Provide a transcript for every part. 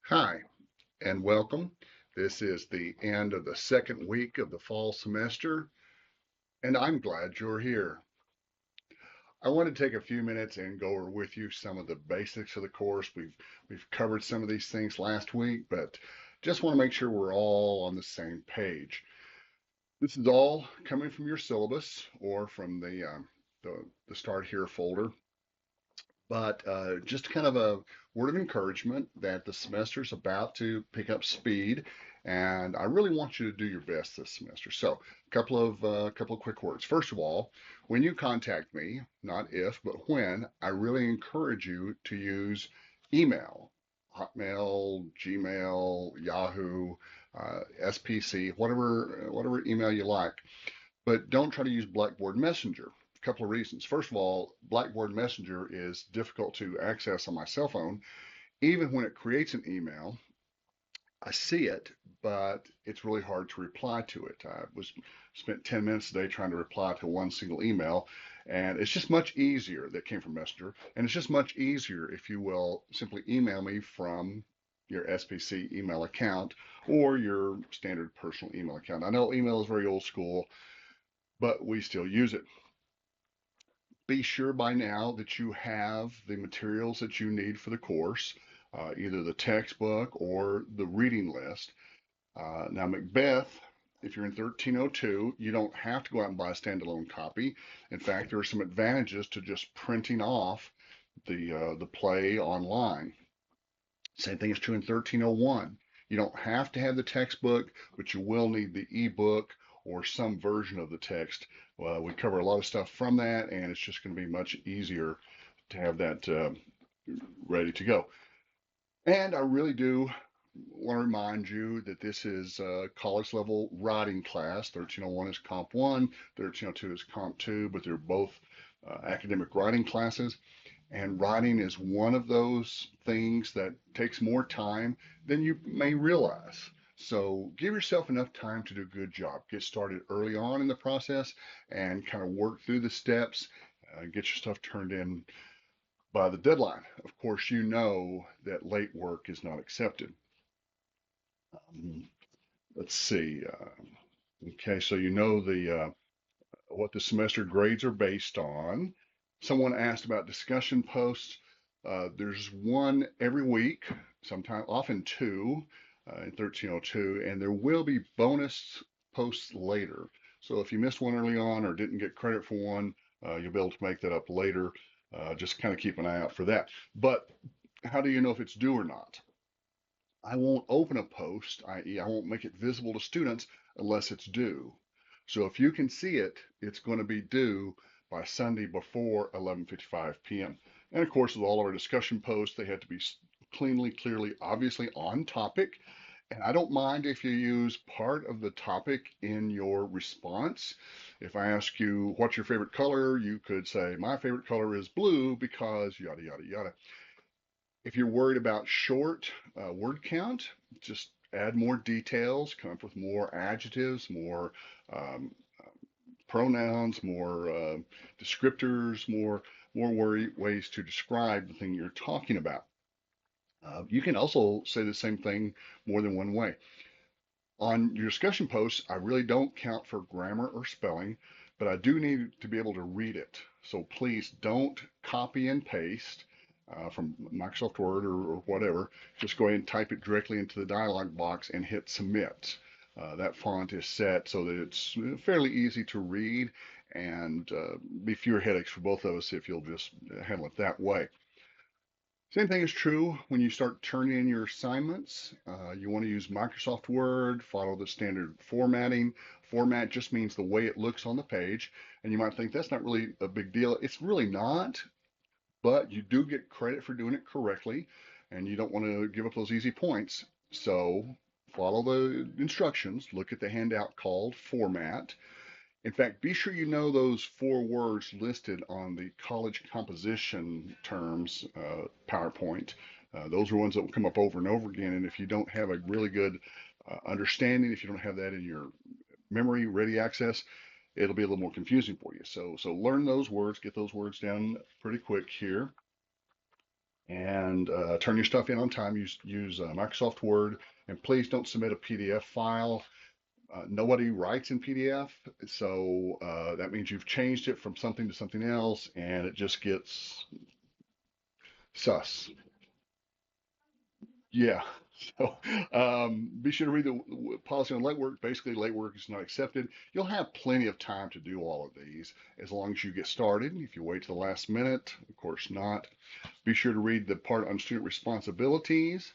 Hi, and welcome. This is the end of the second week of the fall semester, and I'm glad you're here. I want to take a few minutes and go over with you some of the basics of the course. We've covered some of these things last week, but just want to make sure we're all on the same page. This is all coming from your syllabus or from the Start Here folder. But just kind of a word of encouragement that the semester's about to pick up speed, and I really want you to do your best this semester. So, a couple of quick words. First of all, when you contact me, not if, but when, I really encourage you to use email, Hotmail, Gmail, Yahoo, SPC, whatever email you like, but don't try to use Blackboard Messenger. A couple of reasons. First of all, Blackboard Messenger is difficult to access on my cell phone. Even when it creates an email, I see it, but it's really hard to reply to it. I was spent 10 minutes a day trying to reply to one single email, and it's just much easier that came from Messenger, and it's just much easier if you will simply email me from your SPC email account or your standard personal email account. I know email is very old school, but we still use it. Be sure by now that you have the materials that you need for the course, either the textbook or the reading list. Now, Macbeth, if you're in 1302, you don't have to go out and buy a standalone copy. In fact, there are some advantages to just printing off the play online. Same thing is true in 1301. You don't have to have the textbook, but you will need the ebook or some version of the text. We cover a lot of stuff from that, and it's just going to be much easier to have that ready to go. And I really do want to remind you that this is a college level writing class. 1301 is Comp 1, 1302 is Comp 2, but they're both academic writing classes. And writing is one of those things that takes more time than you may realize. So give yourself enough time to do a good job. Get started early on in the process and kind of work through the steps, get your stuff turned in by the deadline. Of course, you know that late work is not accepted. Um, let's see. Okay, so you know the what the semester grades are based on. Someone asked about discussion posts. There's one every week, sometimes often two in 1302, and there will be bonus posts later. So if you missed one early on or didn't get credit for one, you'll be able to make that up later. Just kind of keep an eye out for that. But how do you know if it's due or not? I won't open a post, i.e., I won't make it visible to students unless it's due. So if you can see it, it's going to be due by Sunday before 11:55 p.m. And of course, with all of our discussion posts, they have to be cleanly, clearly, obviously on topic. And I don't mind if you use part of the topic in your response. If I ask you, what's your favorite color? You could say, my favorite color is blue because yada, yada, yada. If you're worried about short word count, just add more details, come up with more adjectives, more um, pronouns, more descriptors, more ways to describe the thing you're talking about. You can also say the same thing more than one way. On your discussion posts, I really don't count for grammar or spelling, but I do need to be able to read it. So please don't copy and paste from Microsoft Word or whatever. Just go ahead and type it directly into the dialog box and hit submit. That font is set so that it's fairly easy to read and be fewer headaches for both of us if you'll just handle it that way. Same thing is true when you start turning in your assignments. You want to use Microsoft Word, follow the standard formatting. Format just means the way it looks on the page. And you might think that's not really a big deal. It's really not, but you do get credit for doing it correctly, and you don't want to give up those easy points. So follow the instructions, look at the handout called Format. In fact, be sure you know those four words listed on the college composition terms PowerPoint. Those are ones that will come up over and over again. And if you don't have a really good understanding, if you don't have that in your memory ready access, it'll be a little more confusing for you. So learn those words, get those words down pretty quick here. and turn your stuff in on time. Use Microsoft Word, and please don't submit a PDF file. Nobody writes in PDF, so that means you've changed it from something to something else, and it just gets sus. Yeah. So be sure to read the policy on late work. Basically, late work is not accepted. You'll have plenty of time to do all of these as long as you get started. If you wait to the last minute, of course not. Be sure to read the part on student responsibilities.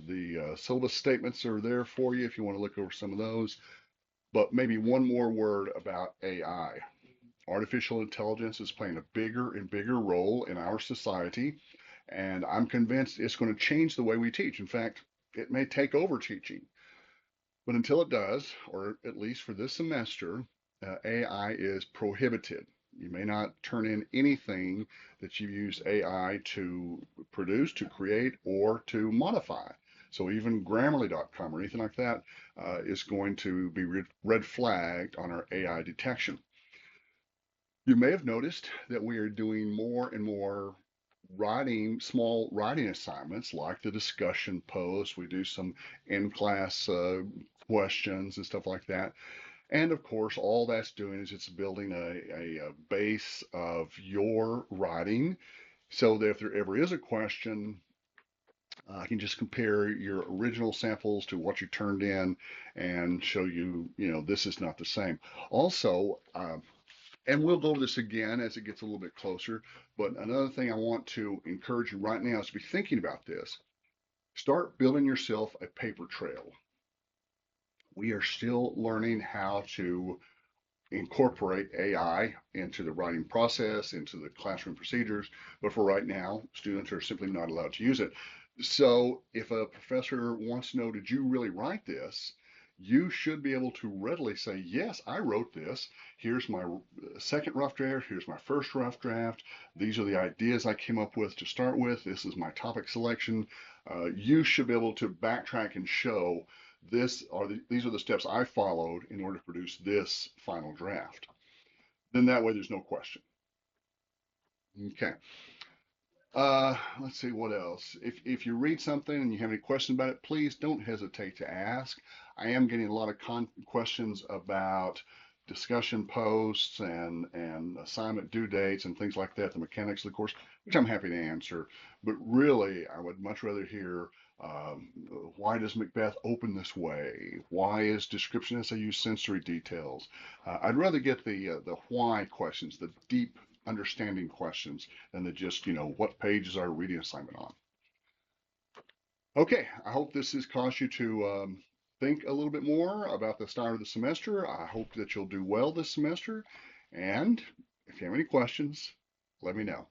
The syllabus statements are there for you if you want to look over some of those. But maybe one more word about AI. Artificial intelligence is playing a bigger and bigger role in our society, and I'm convinced it's going to change the way we teach. In fact, it may take over teaching. But until it does, or at least for this semester, AI is prohibited. You may not turn in anything that you use AI to produce, to create, or to modify. So even Grammarly.com or anything like that is going to be red flagged on our AI detection. You may have noticed that we are doing more and more small writing assignments like the discussion post. We do some in-class questions and stuff like that. And of course, all that's doing is it's building a base of your writing so that if there ever is a question, I can just compare your original samples to what you turned in and show you, this is not the same. Also, and we'll go over this again as it gets a little bit closer. But another thing I want to encourage you right now is to be thinking about this. Start building yourself a paper trail. We are still learning how to incorporate AI into the writing process, into the classroom procedures, but for right now, students are simply not allowed to use it. So if a professor wants to know, did you really write this? You should be able to readily say, yes, I wrote this. Here's my second rough draft. Here's my first rough draft. These are the ideas I came up with to start with. This is my topic selection. You should be able to backtrack and show these are the steps I followed in order to produce this final draft. Then that way there's no question. Okay. Let's see what else. If you read something and you have any questions about it, please don't hesitate to ask. I am getting a lot of questions about discussion posts and assignment due dates and things like that, the mechanics of the course, which I'm happy to answer. But really, I would much rather hear um, why does Macbeth open this way? Why is description as I use sensory details? I'd rather get the why questions, the deep understanding questions than the just, what page is our reading assignment on? Okay, I hope this has caused you to think a little bit more about the start of the semester. I hope that you'll do well this semester. And if you have any questions, let me know.